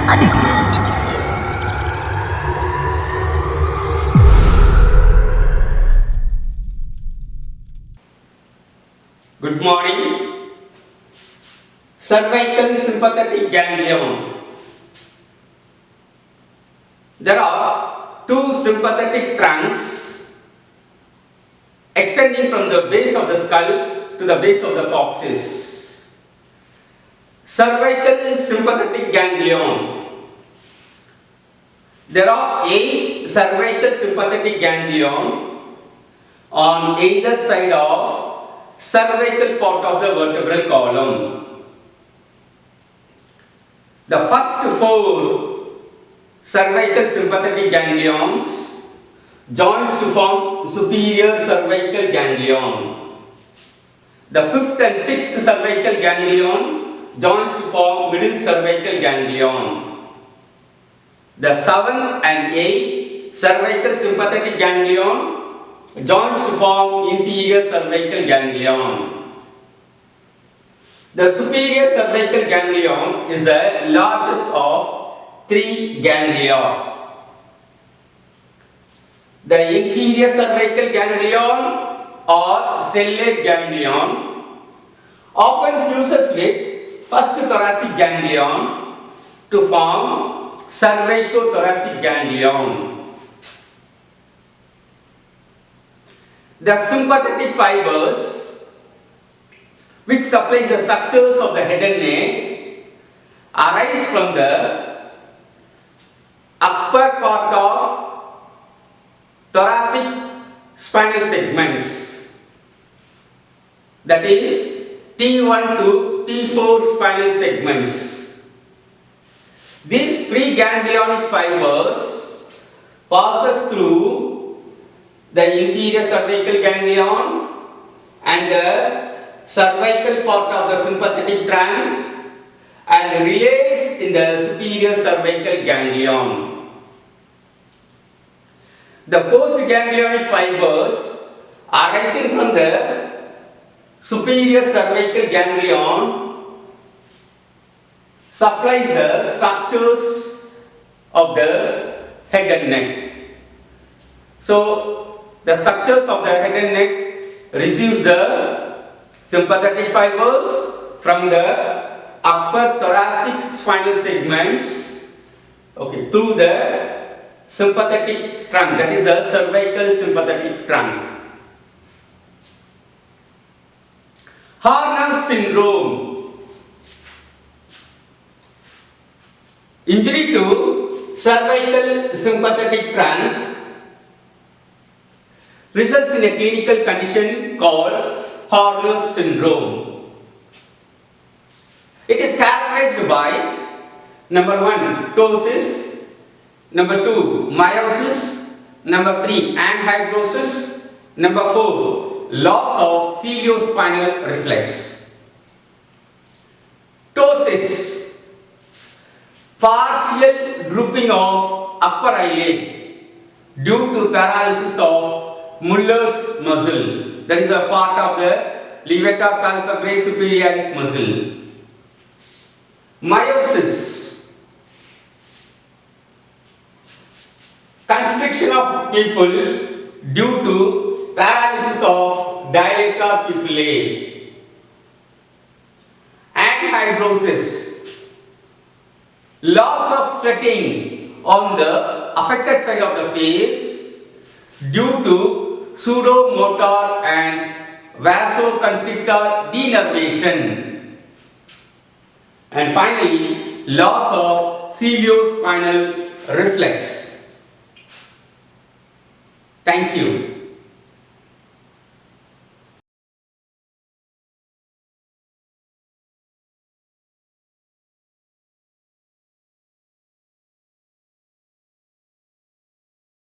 Good morning. Cervical sympathetic ganglion. There are two sympathetic trunks extending from the base of the skull to the base of the coccyx. Cervical sympathetic ganglion. There are 8 cervical sympathetic ganglion on either side of cervical part of the vertebral column. The first 4 cervical sympathetic ganglions joins to form superior cervical ganglion. The 5th and 6th cervical ganglion joins to form middle cervical ganglion. The 7th and 8th cervical sympathetic ganglion joins to form inferior cervical ganglion. The superior cervical ganglion is the largest of 3 ganglia. The inferior cervical ganglion or stellate ganglion often fuses with first thoracic ganglion to form cervicothoracic ganglion. The sympathetic fibers which supplies the structures of the head and neck arise from the upper part of thoracic spinal segments, that is T1 to T4 spinal segments. These preganglionic fibers passes through the inferior cervical ganglion and the cervical part of the sympathetic trunk and relays in the superior cervical ganglion. The postganglionic fibers arising from the superior cervical ganglion supplies the structures of the head and neck. So the structures of the head and neck receives the sympathetic fibers from the upper thoracic spinal segments, through the sympathetic trunk, that is the cervical sympathetic trunk. Harness syndrome. Injury to cervical sympathetic trunk results in a clinical condition called Harness syndrome. It is characterized by number 1, ptosis, number 2, meiosis, number 3, anhydrosis, number 4, loss of ciliospinal reflex. Ptosis, partial drooping of upper eyelid due to paralysis of Muller's muscle, that is a part of the levator palpebrae superioris muscle. Meiosis, constriction of pupil due to paralysis of dilator pupillae. Anhydrosis, loss of sweating on the affected side of the face due to pseudomotor and vasoconstrictor denervation. And finally, loss of ciliospinal reflex. Thank you.